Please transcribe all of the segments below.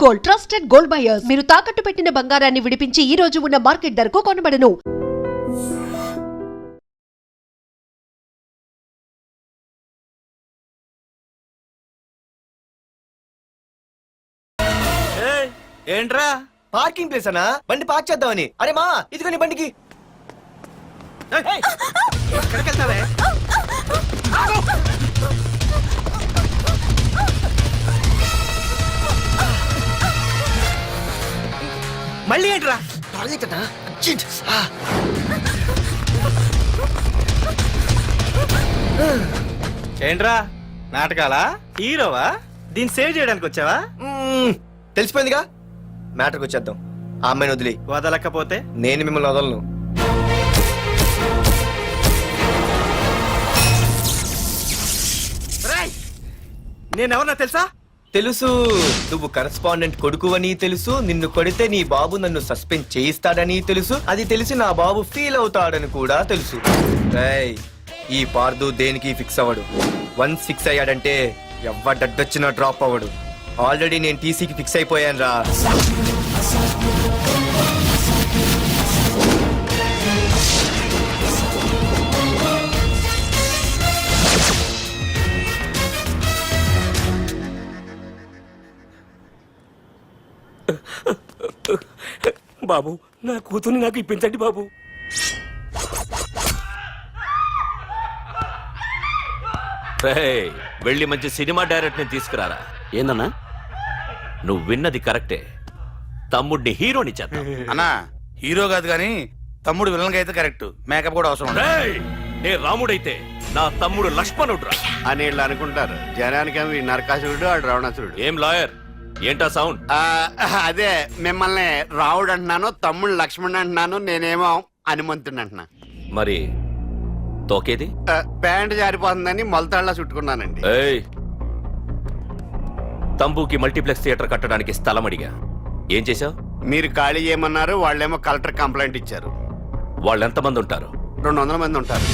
Gold, trusted gold buyers. మీరు తాకట్టు పెట్టిన బంగారాన్ని విడిపించి ఈ రోజు ఉన్న మార్కెట్ ధరకు కొనబడను. ఏంట్రా పార్కింగ్ ప్లేస్ అన్నా? బండి పార్క్ చేద్దామని. అరే మా ఇదిగో నీ బండికి. ఎక్కడికి వెళ్తావే? మళ్ళీ ఏంట్రా? టాయిలెట్ అన్నా, అర్జెంట్. ఏంట్రా నాటకాలా? హీరోవా? దీన్ని సేవ్ చేయడానికి వచ్చావా? తెలిసిపోయిందిగా, మ్యాటర్కి వచ్చేద్దాం. ఆ అమ్మాయిని వదిలి. వదలకపోతే నేను మిమ్మల్ని వదలను. నేనెవరన్నా తెలుసా? తెలుసు, నువ్వు కరెస్పాండెంట్ కొడుకు అని తెలుసు. నిన్ను కొడితే నీ బాబు నన్ను సస్పెండ్ చేయిస్తాడని తెలుసు. అది తెలిసి నా బాబు ఫీల్ అవుతాడని కూడా తెలుసు. రేయ్, ఈ పార్దు దేనికి ఫిక్స్ అవ్వడు. వన్స్ ఫిక్స్ అయ్యాడంటే ఎవ్వడడ్డొచ్చినా డ్రాప్ అవ్వడు. ఆల్రెడీ నేను టీసీకి ఫిక్స్ అయిపోయాను రా. బాబు, నా కూతుర్ని నాకు ఇప్పించండి బాబు. వెళ్ళి మంచి సినిమా డైరెక్ట్ ని తీసుకురారా. ఏందన్నా? నువ్వు విన్నది కరెక్టే. తమ్ముడిని హీరోని చేద్దాం. అన్నా, హీరో కాదు గాని తమ్ముడు విలన్ అయితే కరెక్ట్. మేకప్ కూడా అవసరం. నే రాముడైతే నా తమ్ముడు లక్ష్మణుడు అని వీళ్ళు అనుకుంటారు. జనానికి నరకాసురుడు, ఆడు రావణాసురుడు. ఏం లాయర్, ఏంటా సౌండ్? అదే, మిమ్మల్ని రావుడు అంటున్నాను, తమ్ముడు లక్ష్మణ్ అంటున్నాను, నేనేమో హనుమంతుడు అంటున్నా. మరి తోకేది? ప్యాంట్ జారిపోతుందని మొలతాళ్ళ చుట్టుకున్నానండి. తంబుకి మల్టీప్లెక్స్ థియేటర్ కట్టడానికి స్థలం అడిగా. ఏం చేశావు? మీరు ఖాళీ చేయమన్నారు, వాళ్ళేమో కలెక్టర్ కంప్లైంట్ ఇచ్చారు. వాళ్ళు ఎంతమంది ఉంటారు? 200 మంది ఉంటారు.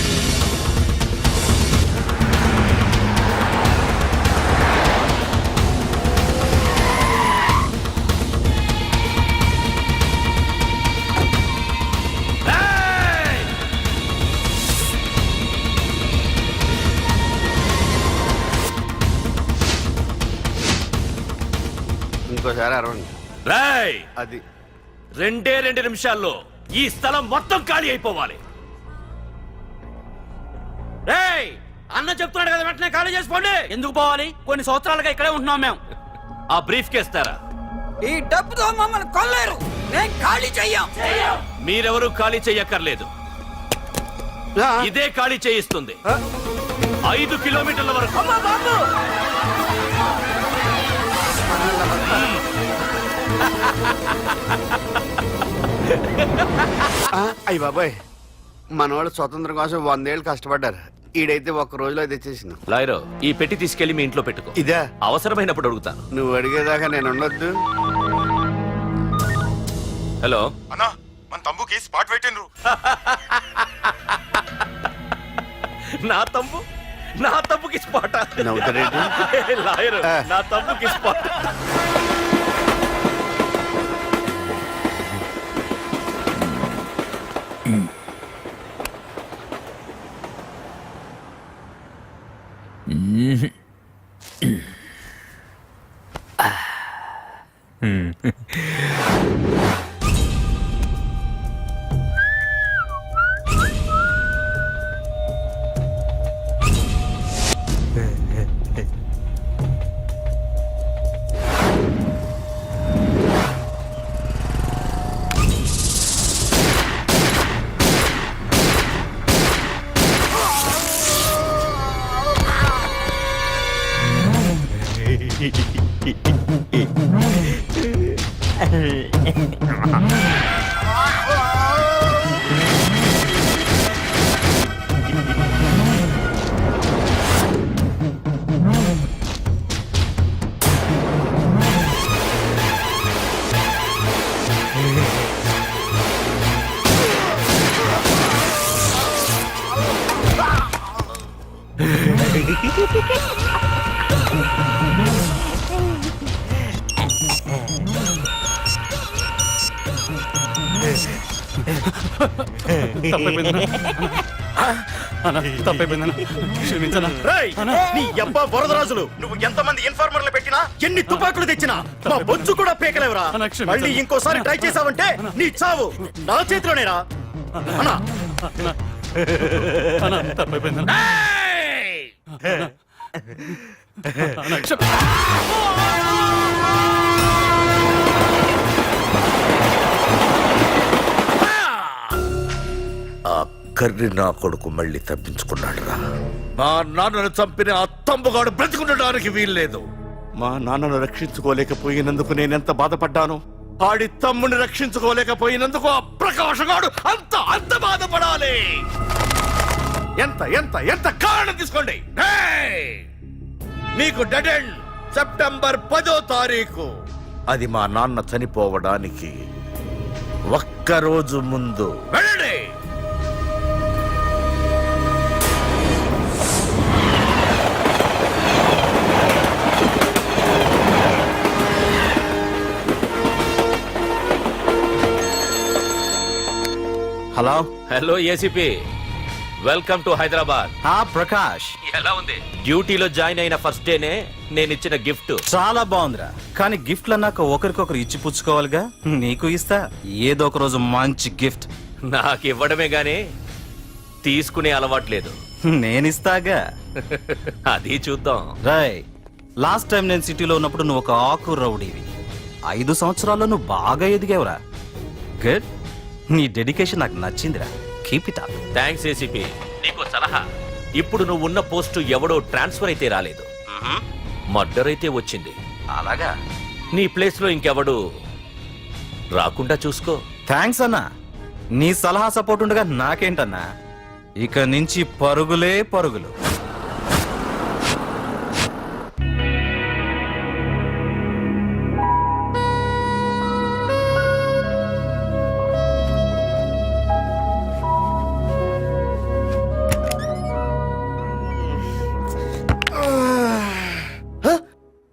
ఇంకోసారి అరవండి. రాయ్, అది 2 నిమిషాల్లో ఈ స్థలం మొత్తం ఖాళీ అయిపోవాలి. అన్న చెప్తున్నాడు కదా, వెంటనే ఖాళీ చేసుకోండి. ఎందుకు పోవాలి? కొన్ని సంవత్సరాలుగా ఇక్కడే ఉంటున్నాం మేము. ఆ బ్రీఫ్ కేస్తారా? ఈ డబ్బుతో మమ్మల్ని కొల్లేరు. మేము ఖాళీ చెయ్యం. మీరెవరూ ఖాళీ చెయ్యక్కర్లేదు, ఇదే ఖాళీ చేయిస్తుంది. 5 కిలోమీటర్ల వరకు. అయ్య బాబాయ్, మనవాళ్ళు స్వతంత్రం కోసం 100 ఏళ్ళు కష్టపడ్డారు. ఈడైతే 1 రోజులో తెచ్చేసిన. లాయరో, ఈ పెట్టి తీసుకెళ్లి మీ ఇంట్లో పెట్టుకో. ఇదే అవసరమైనప్పుడు అడుగుతాను. నువ్వు అడిగేదాకా నేను ఉండొద్దు. హలో అన్నా, మన తమ్ముకి స్పాట్ పెట్టిండ్రు. నా తమ్ముకి స్పాట్. లాయర్, నా తమ్ముకి స్పాట్. రేయ్, నీ యబ్బ వరదరాజులు నువ్వు ఎంతమంది ఇన్ఫార్మర్లు పెట్టినా ఎన్ని తుపాకులు తెచ్చినా మా బొచ్చు కూడా పీకలేవురా. మళ్ళీ ఇంకోసారి ట్రై చేసావంటే నీ చావు నా చేతిలోనేరా. అన్నా ఏయ్! ఆ కర్రి నా కొడుకు మళ్ళీ తప్పించుకున్నాడు రా. మా నాన్నను చంపిన ఆ తంబుగాడు బ్రతికుండడానికి వీల్లేదు. మా నాన్నను రక్షించుకోలేకపోయినందుకు నేనెంత బాధపడ్డాను. ఆడి తమ్ముని రక్షించుకోలేకపోయినందుకు ఆ ప్రకాశగాడు అంత బాధపడాలి. ఎంత ఎంత ఎంత కారణం తీసుకోండి. ఏయ్! మీకు డెడ్ ఎండ్ సెప్టెంబర్ 10వ తారీఖు. అది మా నాన్న చనిపోవడానికి ఒక్కరోజు ముందు. వెళ్ళండి. Hello hello ACP, welcome to Hyderabad. Prakash, ఎలా ఉంది? డ్యూటీలో జాయిన్ అయిన ఫస్ట్ డేనే నేను ఇచ్చిన గిఫ్ట్. చాలా బాగుందిరా. కానీ గిఫ్ట్లు అన్నాక ఒకరికొకరు ఇచ్చి పుచ్చుకోవాలిగా. నీకు ఇస్తా ఏదో ఒక రోజు మంచి గిఫ్ట్. నాకు ఇవ్వడమే గానీ తీసుకునే అలవాట్లేదు. నేనిస్తాగా. అది చూద్దాం. రాయ్, లాస్ట్ టైం నేను సిటీలో ఉన్నప్పుడు నువ్వు ఒక ఆకు రౌడీవి. 5 సంవత్సరాల్లో నువ్వు బాగా ఎదిగావురా. గుడ్. నీ డెడికేషన్ నాకు నచ్చిందిరా. Keep it up. Thanks ACP. నీకు సలహా. ఇప్పుడు నువ్వు ఉన్న పోస్టు ఎవడో ట్రాన్స్ఫర్ అయితే రాలేదు, మర్డర్ అయితే వచ్చింది. అలాగా? నీ ప్లేస్ లో ఇంకెవడు రాకుండా చూసుకో. థ్యాంక్స్ అన్నా. నీ సలహా సపోర్ట్ ఉండగా నాకేంటన్నా. ఇక నుంచి పరుగులే పరుగులు.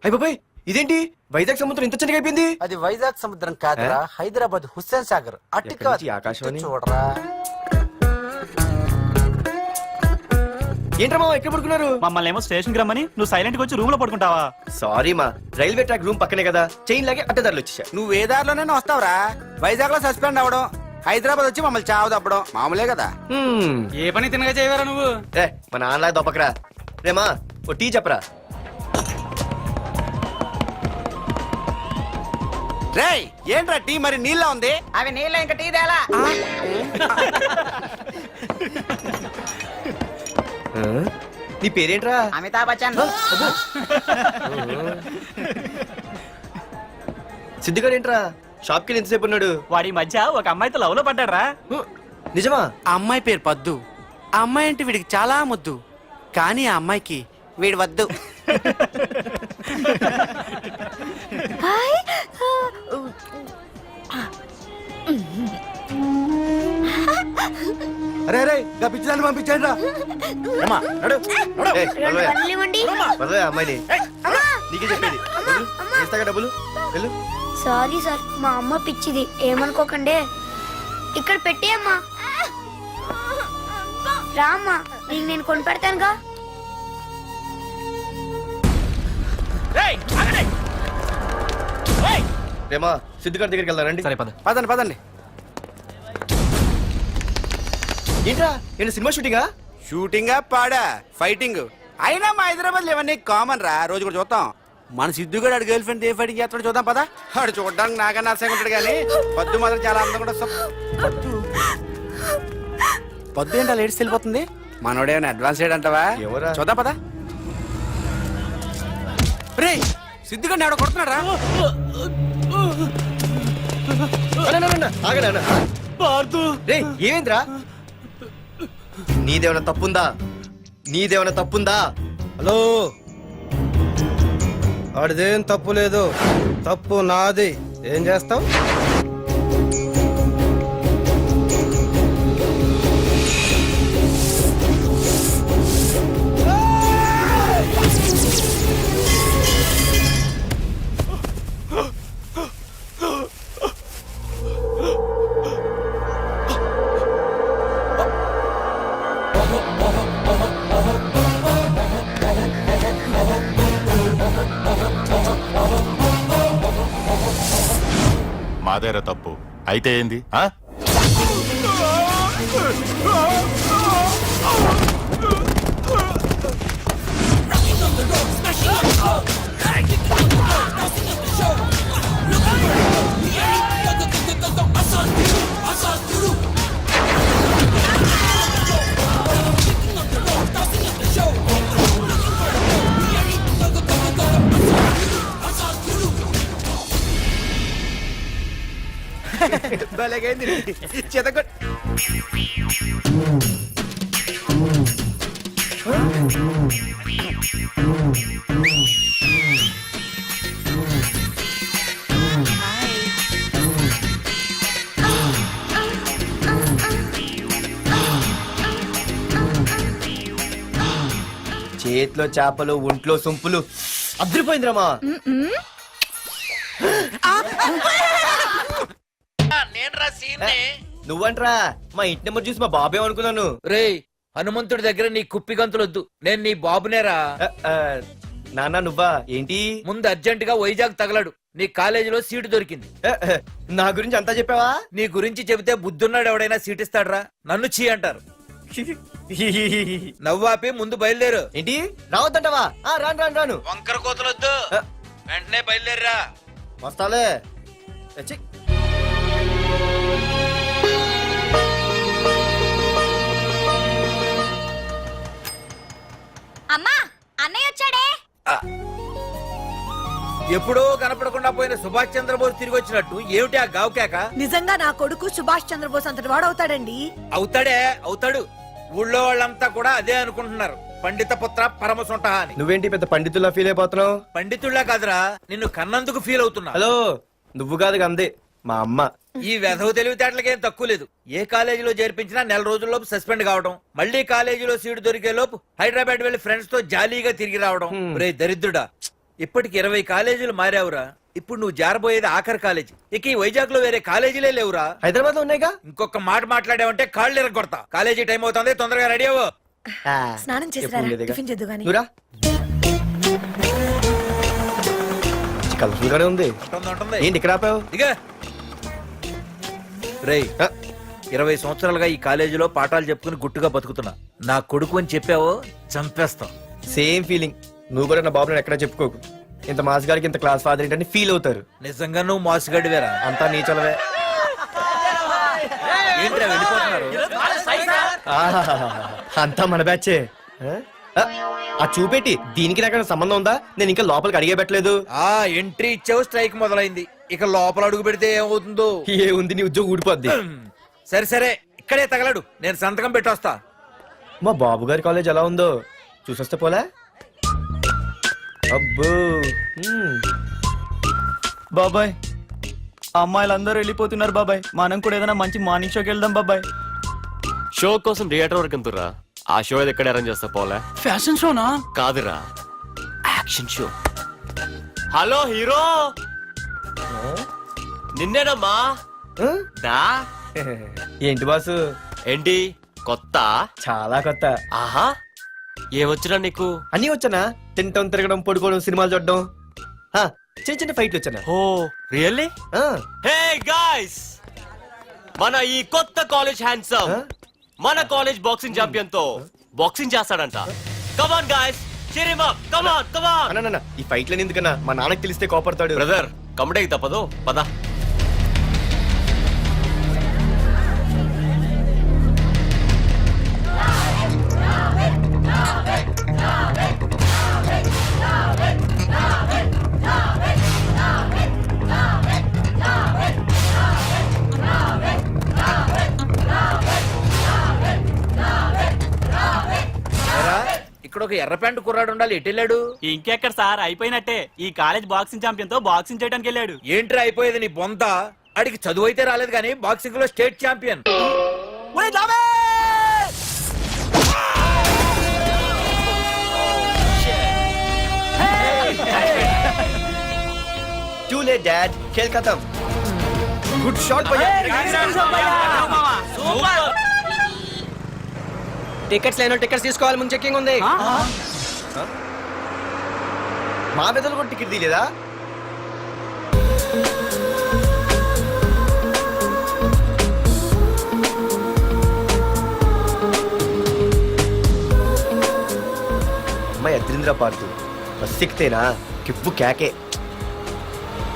అయ్య బాబాయ్, ఇదేంటి వైజాగ్ సముద్రం ఇంత చిన్నగా అయిపోయింది? అది వైజాగ్ సముద్రం కాదురా, హైదరాబాద్ హుస్సేన్ సాగర్. అట్టి ఎక్కడి నుంచి ఆకాశవాణి? చూడరా. ఏంట్రా మామ ఎక్కడ పడుకున్నారు? మమ్మల్ని ఏమో స్టేషన్ కి రమ్మని నువ్వు సైలెంట్ గా వచ్చి రూమ్ లో పడుకుంటావా? సారీ మా, రైల్వే ట్రాక్ రూమ్ పక్కనే కదా, చైన్ లాగే అడ్డదారులు వచ్చేసా. నువ్వు ఏ దారిలోనే వస్తావురా. వైజాగ్ లో సస్పెండ్ అవ్వడం, హైదరాబాద్ వచ్చి మమ్మల్ని చావు తప్పడం మామూలే కదా. ఏ పని తినగా చేయవారా నువ్వు? మా నాన్నలా దొప్పకరా. రేమా ఓ టీ చెప్పరా. రేయ్, ఏంట్రా టీ మరి నీళ్ళ ఉంది? అవి నీళ్ళ ఇంకా టీ తేలా. నీ పేరేంట్రా? అమితాబ్ బచ్చన్. సిద్ధిగాడు ఏంట్రా షాప్ కి ఎంతసేపు ఉన్నాడు? వాడి మధ్య ఒక అమ్మాయితో లవ్ లో పడ్డారా? నిజమా? ఆ అమ్మాయి పేరు పద్దు. ఆ అమ్మాయి అంటే వీడికి చాలా ముద్దు, కానీ ఆ అమ్మాయికి వీడు వద్దు. అరే అరే పిచ్చిదాన్ని పంపించండి రా. అమ్మాయిని నీకే చెప్పేది. ఇస్తాగా డబ్బులు. వెళ్ళు. సారీ సార్, మా అమ్మ పిచ్చిది, ఏమనుకోకండి. ఇక్కడ పెట్టి అమ్మా. రామ్మా, నీకు నేను కొని పెడతానుగా. రేమా సిద్ధిగారి దగ్గరికి వెళ్దానండి. సరే పద. పదండి పదండి. ఏంట్రా ఏంటి సినిమా షూటింగా? షూటింగా పాడా ఫైటింగ్ అయినా మా హైదరాబాద్ లో ఇవన్నీ కామన్ రా. రోజు కూడా చూద్దాం. మన సిద్ధు కూడా గర్ల్ ఫ్రెండ్ ఏ ఫైటింగ్ చేస్తాడు చూద్దాం పదా. వాడు చూడడానికి నాకన్నా అసహ్యంగా ఉంటాడు కానీ పద్దు మాత్రం చాలా అందంగా ఉంటుంది. పద్దు ఏంటో లేడీస్ వెళ్ళిపోతుంది. మనోడేమైనా అడ్వాన్స్ అంటావా? ఎవరా? చూద్దాం పదా. రే సిద్ధు గారిని ఎవడో కొడుతున్నాడు రా. ఏమేంద్రా? నీదేమైనా తప్పుందా? నీదేమైనా తప్పుందా? హలో, ఆడిదేం తప్పు లేదు, తప్పు నాది. ఏం చేస్తావు? నాదేరా తప్పు. అయితే ఏంది? ఆ? భలేగైంది చెతకొ చేతిలో చేపలు ఒంట్లో సొంపులు అదిరిపోయిందిరామా. నువ్వంట్రా మా ఇంటి నెంబర్ చూసి మా బాబే అనుకున్నాను. రేయ్ హనుమంతుడి దగ్గర నీ కుప్పి గంతులొద్దు, నేను నీ బాబునేరా. నాన్న నువ్వా ఏంటి? ముందు అర్జెంట్ గా వైజాగ్ తగలడు, నీ కాలేజీలో సీటు దొరికింది. నా గురించి అంతా చెప్పావా? నీ గురించి చెబితే బుద్ధున్నాడు ఎవడైనా సీట్ ఇస్తాడ్రా, నన్ను చీ అంటారు. నవ్వాపి ముందు బయలుదేరు. ఏంటి రావద్దంటావా? రాను రాను రాను. వంకర కోతలొద్దు, వెంటనే బయలుదేరరా. వస్తాలే. ఛీ. అమ్మా అన్నయ్య వచ్చాడే. ఎప్పుడో కనపడకుండా పోయిన సుభాష్ చంద్రబోస్ తిరిగి వచ్చినట్టు ఏమిటి ఆ గావుకేక? నిజంగా నా కొడుకు సుభాష్ చంద్రబోస్ అంతటి వాడు అవుతాడండి. అవుతాడే అవుతాడు. ఊళ్ళో వాళ్ళంతా కూడా అదే అనుకుంటున్నారు, పండిత పుత్ర పరమ సొంట అని. నువ్వేంటి పెద్ద పండితుల్లా ఫీల్ అయిపోతున్నావు? పండితుళ్ళ కాదురా, నిన్ను కన్నందుకు ఫీల్ అవుతున్నా. హలో నువ్వు కాదు అందే మా అమ్మ. ఈ వెధవ తెలివితేటలకేం తక్కువ లేదు. ఏ కాలేజీలో చేర్పించినా నెల రోజుల్లోపు సస్పెండ్ కావడం, మళ్ళీ కాలేజీలో సీటు దొరికే లోపు హైదరాబాద్ వెళ్లి ఫ్రెండ్స్ తో జాలీగా తిరిగి రావడం. రే దరిద్రుడా, ఇప్పటికి 20 కాలేజీలు మారావురా. ఇప్పుడు నువ్వు జారబోయేది ఆఖరి కాలేజీ. ఇక ఈ వైజాగ్ లో వేరే కాలేజీలే లేవురా. హైదరాబాద్ లో ఉన్నాయిగా. ఇంకొక మాట మాట్లాడావంటే కాళ్ళు ఎరగొడతా. కాలేజీ టైం అవుతుంది, తొందరగా రెడీ అవ్వు. స్నానం చేద్దు గాని. నువ్వురా. కలర్ఫుల్ గానే ఉంది. ఉంటుంది. ఏంటి ఇక్కడ ఆపావు? దిగా. రేయ్ 20 సంవత్సరాలుగా ఈ కాలేజీలో పాఠాలు చెప్పుకుని గుట్టుగా బతుకుతున్నా. నా కొడుకు అని చెప్పావో చంపేస్తాం. Same feeling. నువ్వు కూడా నా బాబు ఎక్కడ చెప్పుకోకు. ఇంత మాస్ గారికి ఇంత క్లాస్ ఫాదర్ ఏంటని ఫీల్ అవుతారు. నిజంగా నువ్వు మాసుగడివేరా? అంతా నీచలవే. ఏంట్రా వెళ్ళిపోతున్నారు? అంతా మన బ్యాచే. ఆ చూపెట్టి దీనికి నాకు సంబంధం ఉందా? నేను ఇంకా లోపలికి అడిగే పెట్టలేదు. ఆ ఎంట్రీ ఇచ్చావు, స్ట్రైక్ మొదలైంది. ఇక లోపల అడుగు పెడితే ఏమవుతుందో. ఏ ఉంది, నీ ఉద్యోగం ఊడిపోద్ది. సరే సరే, ఇక్కడే తగలడు, నేను సంతకం పెట్టొస్తా. మా బాబు గారి కాలేజ్ ఎలా ఉందో చూసొస్తే పోలే. అబ్బో బాబాయ్ అమ్మాయిలందరూ వెళ్ళిపోతున్నారు బాబాయ్, మనం కూడా ఏదైనా మంచి మార్నింగ్ షోకి వెళ్దాం బాబాయ్. షో కోసం థియేటర్ వరకు ఎంతురా? ఆ షో ఏది ఎక్కడ అరేంజ్ చేస్తా పోలే? ఫ్యాషన్ షోనా? కాదురా, యాక్షన్ షో. హలో హీరో, నిన్నేనమ్మా. దా. ఏంటి బాసు? ఏంటి కొత్త? చాలా కొత్త. ఆహా, ఏమొచ్చినా నీకు? అన్నీ వచ్చానా? తింటం, తిరగడం, పడుకోవడం, సినిమాలు చూడడం, చిన్న చిన్న ఫైట్లు వచ్చానా? ఓ రియల్లీ? హే గాయ్స్, మన ఈ కొత్త కాలేజ్ హ్యాండ్సమ్ మన కాలేజ్ బాక్సింగ్ ఛాంపియన్ తో బాక్సింగ్ చేస్తాడంట. Come on guys, cheer him up. Come on, come on. అన్న ఈ ఫైట్లని ఎందుకన్నా? మా నాన్నకి తెలిస్తే కోపడతాడు. బ్రదర్ కమడేకి తప్పదు, పద. ఇక్కడ ఒక ఎర్ర ప్యాంటు కుర్రాడు ఉండాలి, ఎటు వెళ్ళాడు? ఇంకెక్కడ సార్, అయిపోయినట్టే. ఈ కాలేజ్ బాక్సింగ్ ఛాంపియన్ తో బాక్సింగ్ చేయడానికి వెళ్ళాడు. ఏంట్రా అయిపోయేది నీ బొంత? అడిగి చదువు అయితే రాలేదు కానీ బాక్సింగ్ లో state champion. Too late, Dad. खेल खत्म. Good shot, भैया. టికెట్స్ లేనో టికెట్స్ తీసుకోవాలి, ముందు చెక్కింగ్ ఉంది. మా పెద్దలు కూడా టికెట్ తీయలేదా? లేదురా పార్తు. బస్ ఎక్కితేనా కిప్పు కేకే.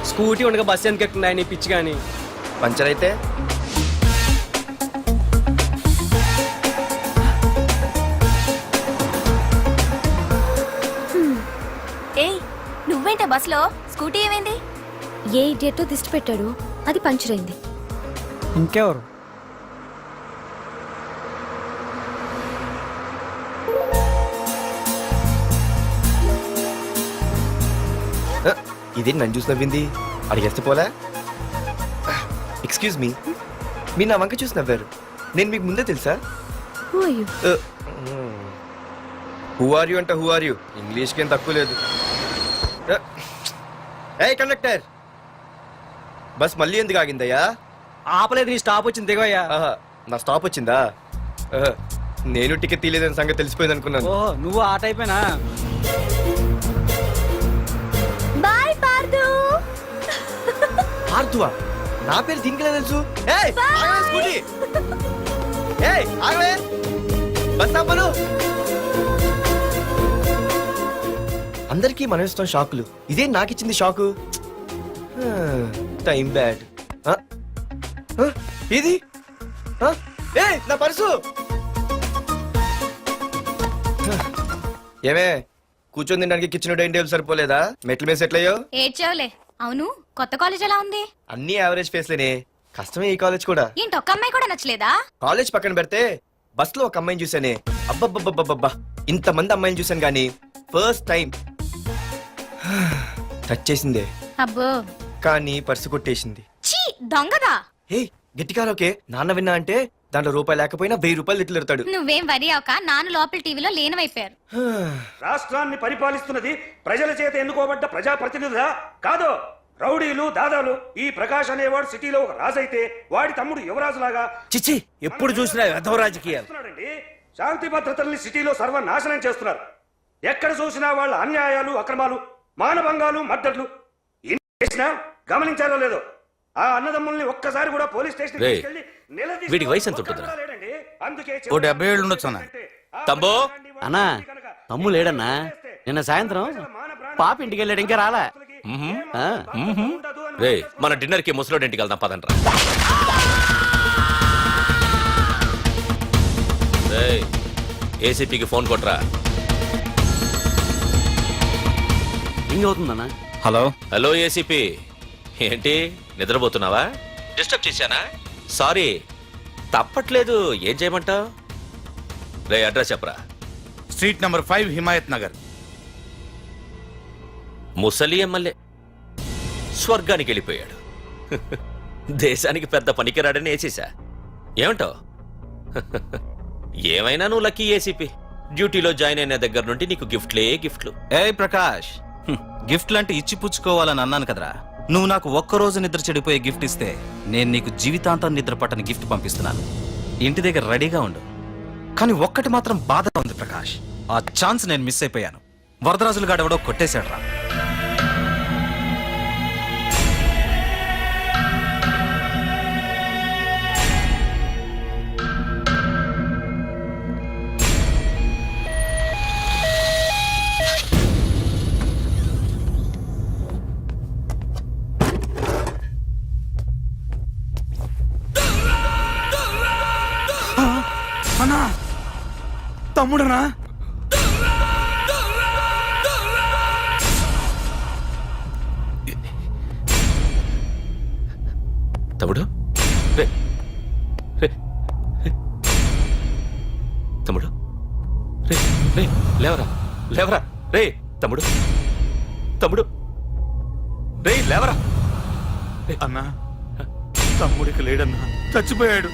స్కూటీ ఉండగా బస్సు ఎందుకు ఎక్కుతున్నాయి నీ పిచ్చి కానీ. పంచర్ అయితే ఏయ్ నువ్వేంట బస్సులో? స్కూటీ ఏమైంది? ఏ ఇడియట్తో దిష్టి పెట్టాడు, అది పంచర్ అయింది. ఇంకెవరు? ఇదే నన్ను చూసి నవ్వింది. అడిగేస్తే పోలే. ఎక్స్క్యూజ్ మీ, మీరు నా వంక చూసి నవ్వారు. నేను మీకు ముందే తెలుసా? హూ ఆర్ యూ అంటే హూ ఆర్ యూ, ఇంగ్లీష్కి ఏం తక్కువ లేదు. ఏ కండక్టర్, బస్ మళ్ళీ ఎందుకు ఆగిందయ్యా? ఆపలేదు, నీ స్టాప్ వచ్చింది దిగోయ్యా. ఆహా, నా స్టాప్ వచ్చిందా? నేను టికెట్ తీయలేదని సంగతి తెలిసిపోయింది అనుకున్నాను. ఓహో, నువ్వు ఆ టైపేనా? బాయ్ పార్దు. ఆర్తువా? నా పేరు దీనికిలే తెలుసు. ఏయ్ ఆగవే స్కూటీ. ఏయ్ ఆగవే, బస్ ఆపను. అందరికీ మనం ఇస్తాం షాకులు, ఇదే నాకు ఇచ్చింది షాకు. Time bad. ఇది ఏ నా పర్సు. ఏమే కూర్చొని తినడానికి కిచెన్ డైనింగ్ టేబుల్ సరిపోలేదా? మెట్ల మీద సెట్ అయ్యో. ఏడ్చావులే. అవును, కొత్త కాలేజ్ ఎలా ఉంది? అన్ని యావరేజ్ ఫేస్లేనే, కష్టమే ఈ కాలేజ్ కూడా. ఏంటి ఒక్క అమ్మాయి కూడా నచ్చలేదా? కాలేజ్ పక్కన పెడితే బస్ లో ఒక అమ్మాయిని చూసానే, అబ్బబ్బబ్బబ్బబ్బా ఇంతమంది అమ్మాయిని చూసాను గానీ ఫస్ట్ టైం టచ్ చేసిందే. అబ్బో, కానీ పర్సు కొట్టేసింది. చీ దొంగదా. హే గట్టిగా ఓకే, నాన్న విన్నా అంటే దాంట్లో రూపాయి లేకపోయినా 1000 రూపాయలు తిట్లు. నువ్వేం వరి అవక, నాన్న లోపల టీవీలో లేనవైపోయారు. రాష్ట్రాన్ని పరిపాలిస్తున్నది ప్రజల చేత ఎన్నుకోబడ్డ ప్రజాప్రతినిధులా కాదు, రౌడీలు దాదాలు. ఈ ప్రకాష్ అనేవాడు సిటీలో ఒక రాజైతే వాడి తమ్ముడు యువరాజులాగా చిచ్చి ఎప్పుడు చూసినా వెధవ రాజకీయాలు. చేస్తున్నాడండి. శాంతి భద్రతల్ని సిటీలో సర్వనాశనం చేస్తున్నారు. ఎక్కడ చూసినా వాళ్ళ అన్యాయాలు, అక్రమాలు, మానభంగాలు, మద్దతులు. ఇన్ని చేసినా గమనించారో లేదో, ఆ అన్నదమ్ముల్ని ఒక్కసారి కూడా పోలీస్ స్టేషన్ రేయ్, వీడికి వయసు ఎంత ఉంటుందిరా? ఓ 70 ఏళ్ళు ఉండొచ్చు అన్న. తమ్ముడు అన్నా, తమ్ము లేడన్నా. నిన్న సాయంత్రం పాప ఇంటికి వెళ్ళాడు, ఇంకా రాలా. రే మన డిన్నర్ కి ముసలోడి ఇంటికి వెళ్దాం పదండ్రా. రేయ్ ఏసీపీకి ఫోన్ కొట్రా. ఇంక అవుతుందన్నా. హలో హలో ఏసీపీ, ఏంటి నిద్రపోతున్నావా? డిస్టర్బ్ చేశానా? సారీ, తప్పట్లేదు. ఏం చేయమంటావు? రే అడ్రస్ చెప్పరా. Street number 5 Himayat Nagar. ముసలి ఎమ్మెల్యే స్వర్గానికి వెళ్ళిపోయాడు. దేశానికి పెద్ద పనికిరాడని వేసేసా. ఏమంటావు? ఏమైనా నువ్వు లక్కీ ఏసీపీ. డ్యూటీలో జాయిన్ అయిన దగ్గర నుండి నీకు గిఫ్ట్లే గిఫ్ట్లు. ఏ ప్రకాష్, గిఫ్ట్ లాంటి ఇచ్చి పుచ్చుకోవాలని అన్నాను కదరా. నువ్వు నాకు ఒక్కరోజు నిద్ర చెడిపోయే గిఫ్ట్ ఇస్తే నేను నీకు జీవితాంతం నిద్ర పట్టని గిఫ్ట్ పంపిస్తున్నాను. ఇంటి దగ్గర రెడీగా ఉండు. కానీ ఒక్కటి మాత్రం బాధగా ఉంది ప్రకాష్, ఆ ఛాన్స్ నేను మిస్ అయిపోయాను. వరదరాజులు గాడెవడో కొట్టేశాడు రా. అన్నా, తమ్ముడనా? తమ్ముడు రే రే రే. తమ్ముడు రే రే లేవరా లేవరా. రే తమ్ముడు తమ్ముడు రే లేవరా. అన్నా, తమ్ముడికి లేడన్నా, చచ్చిపోయాడు.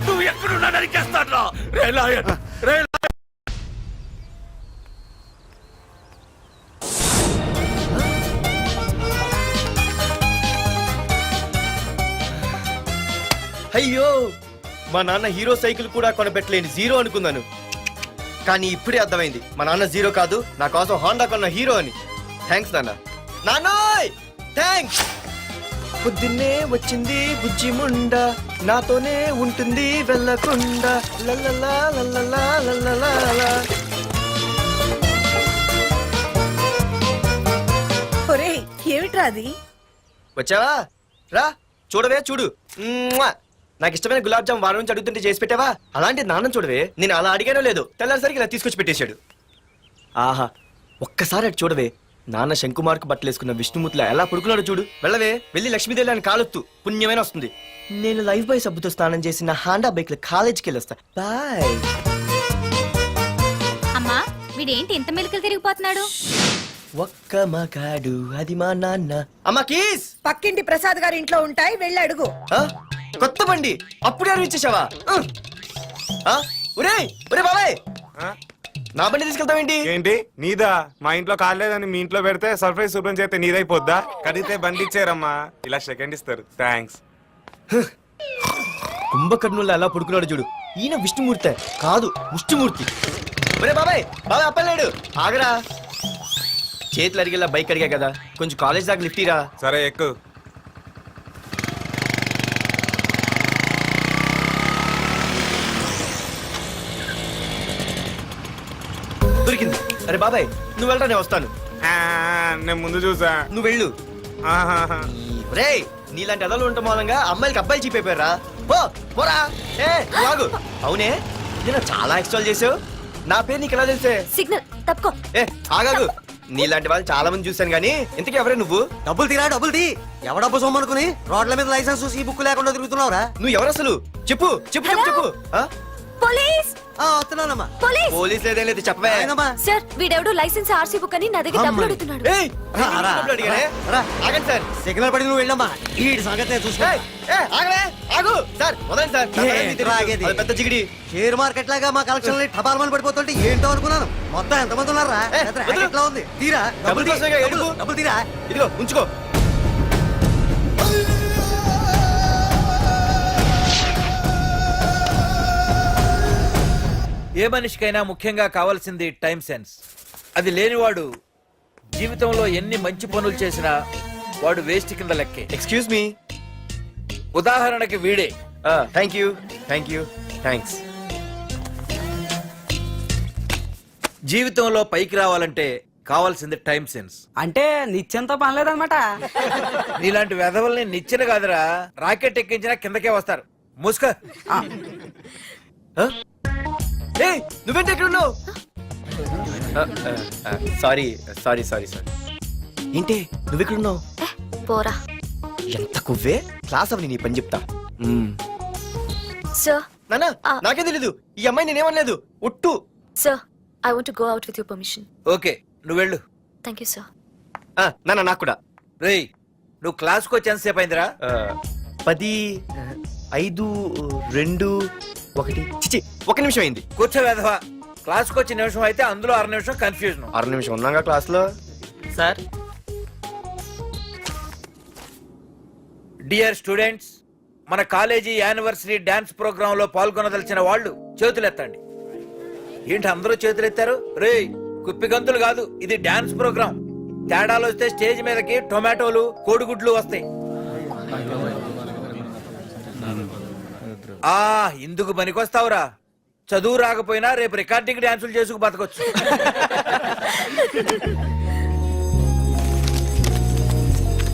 నువ్వు ఎక్కడున్నా నరికేస్తాడ్రా. రే లాయర్, రే అయ్యో, మా నాన్న హీరో సైకిల్ కూడా కొనబెట్టలేని జీరో అనుకున్నాను. కానీ ఇప్పుడే అర్థమైంది, మా నాన్న జీరో కాదు, నా కోసం హోండా కొన్న హీరో అని. థ్యాంక్స్ నాన్న. నాన్నోయ్ థ్యాంక్స్. పొద్దున్నే వచ్చింది బుజ్జి ముండ, నాతోనే ఉంటుంది వెళ్ళకుండా. లల్లలా లల్లలా లల్లలా. ఏమిట్రా అది? వచ్చావా? రా చూడవే చూడు. మ్మ్వా! నాకు ఇష్టమైన గులాబ్ జామ్ వారం నుంచి అడుగుతుంటే చేసి పెట్టావా? అలాంటి నాన్న చూడవే, నేను అలా అడిగానో లేదు, తెల్లారిసరికి ఇలా తీసుకొచ్చి పెట్టేశాడు. ఆహా, ఒక్కసారి అటు చూడవే, నాన్న శంకుమార్కు బట్టలు వేసుకున్న విష్ణుమూర్తిలా ఎలా పడుకున్నాడో చూడు. వెళ్ళవే, వెళ్ళి లక్ష్మీదేవి అని కాలొత్తు, పుణ్యమైన వస్తుంది. నేను లైఫ్ బాయ్ సబ్బుతో స్నానం చేసి నా హాండా బైక్ లో కాలేజీకి వెళ్ళొస్తా. బాయ్. అమ్మా వీడేంటి ఇంత మెలికలు తిరిగిపోతున్నాడు? ఒక్క మగాడు అది మా నాన్న. అమ్మా కీస్ పక్కింటి ప్రసాద్ గారి ఇంట్లో ఉంటాయి, వెళ్ళి అడుగు. ఆ? కొత్త బండి అప్పుడే అనిపించేసావా? ఒరే ఒరే బాబాయ్, నా బండి తీసుకెళ్తావేంటి? ఏంటి నీదా? మా ఇంట్లో కాలేదని మీ ఇంట్లో పెడితే సర్ప్రైజ్ శుభ్రం చేస్తే నీదైపోద్దా? కడిగితే బండి ఇచ్చారమ్మా, ఇలా సెకండ్ ఇస్తారు. థ్యాంక్స్. కుంభకర్ణుల్లో ఎలా పడుకున్నాడు చూడు. ఈయన విష్ణుమూర్తి కాదు, ముష్టిమూర్తి. ఒరే బాబాయ్, బాబాయ్ అప్పలేడు, ఆగరా. చేతులు అడిగేలా బైక్ అడిగా కదా, కొంచెం కాలేజ్ దాకా లిఫ్ట్ ఇరా. సరే ఎక్కు. దొరికింది. అరే బాబాయ్ నువ్వు వెళ్ళరా, నేను వస్తాను. నేను ముందు చూసా. నువ్వు వెళ్ళు. రే నీలాంటి ఎదలు ఉండటం మూలంగా అమ్మాయిలకి అబ్బాయిలు చీప్ అయిపోయారా? పోరా. ఏ నువ్వు ఆగు. అవునే, నేను చాలా ఎక్స్ట్రాల్ చేసావు. నా పేరు నీకు ఎలా తెలిసే? సిగ్నల్ తప్పుకో. ఏ ఆగాగు. నీలాంటి వాళ్ళు చాలా మంది చూశాను గానీ ఇంతకీ ఎవరే నువ్వు? డబ్బులు తీరా, డబ్బులు తీ. ఎవడ డబ్బు సొమ్మనుకుని రోడ్ల మీద లైసెన్స్ చూసి ఈ బుక్ లేకుండా తిరుగుతున్నావురా? నువ్వు ఎవరు అసలు? చెప్పు చెప్పు చెప్పు చెప్పు. పోలీస్! వస్తున్నానమ్మా. పోలీస్! పోలీస్ లేదేం లేదు, చెప్పవే. సార్ వీడెవడో లైసెన్స్ ఆర్సీ బుక్ అని నా దగ్గర డబ్బులు అడుగుతున్నాడు. ఏయ్, డబ్బులు అడిగానే? ఆగండి సార్. సిగ్నల్ పడి నువ్వు వెళ్ళమ్మా, ఈ సంగతి చూసుకో. ఏయ్, ఏయ్, ఆగవే, ఆగు. సార్ వదండి సార్, నా పని మీకు తెలుసు. అది పెద్ద జిగిడి. షేర్ మార్కెట్ లాగా మా కలెక్షన్ టపాల్మని పడిపోతుంటే ఏంటో అనుకున్నాను. మొత్తం ఎంతమంది ఉన్నారా? ఎట్లా ఉంది? తీరా డబ్బులు కోసమేగా ఏడుపు. డబ్బులు తీరా. ఇదిగో ఉంచుకో. ఏ మనిషికైనా ముఖ్యంగా కావాల్సింది టైం సెన్స్. అది లేనివాడు జీవితంలో ఎన్ని మంచి పనులు చేసినా వాడు వేస్ట్ కింద లెక్కే. Excuse me. ఉదాహరణకి వీడే. Thank you thank you thanks. జీవితంలో పైకి రావాలంటే కావాల్సింది టైం సెన్స్. అంటే నిత్యంతో పనిలేదన్నమాట. నీలాంటి వెధవల్ని నిచ్చెన కాదురా, రాకెట్ ఎక్కించినా కిందకే వస్తారు. ముసుక. నువ్వేంటి ఎక్కడ ఉన్నావు? Sorry sorry sorry sorry. ఏంటి నువ్వు ఇక్కడ ఉన్నావు? పోరా. ఎంత కువ్వే. క్లాస్ అవని నీ పని చెప్తా. సార్ నానా నాకేం తెలీదు, ఈ అమ్మాయి నేనేమనలేదు, ఒట్టు. Sir I want to go out with your permission. Okay నువ్వు వెళ్ళు. Thank you sir. నానా నాకు కూడా. రేయ్ నువ్వు క్లాస్కి వచ్చి ఎంతసేపు అయిందిరా? 10, 5, 2, 1 చిచి 1 నిమిషం అయింది. కూర్చో వెధవా. క్లాస్కి వచ్చి నిమిషం అయితే అందులో 6 నిమిషం కన్ఫ్యూజన్. 6 నిమిషం ఉన్నాగా క్లాస్ లో. సార్ డియర్ స్టూడెంట్స్, మన కాలేజీ యానివర్సరీ డాన్స్ ప్రోగ్రామ్ లో పాల్గొనదలిచిన వాళ్ళు చేతులెత్తండి. ఏంటి అందరూ చేతులెత్తారు? రేయ్ కుప్పి గంతులు కాదు, ఇది డాన్స్ ప్రోగ్రామ్. తేడాలు వస్తే స్టేజ్ మీదకి టొమాటోలు కోడిగుడ్లు వస్తాయి. ఇందుకు పనికొస్తావురా. చదువు రాకపోయినా రేపు రికార్డింగ్ డాన్సులు చేసుకు బతకొచ్చు.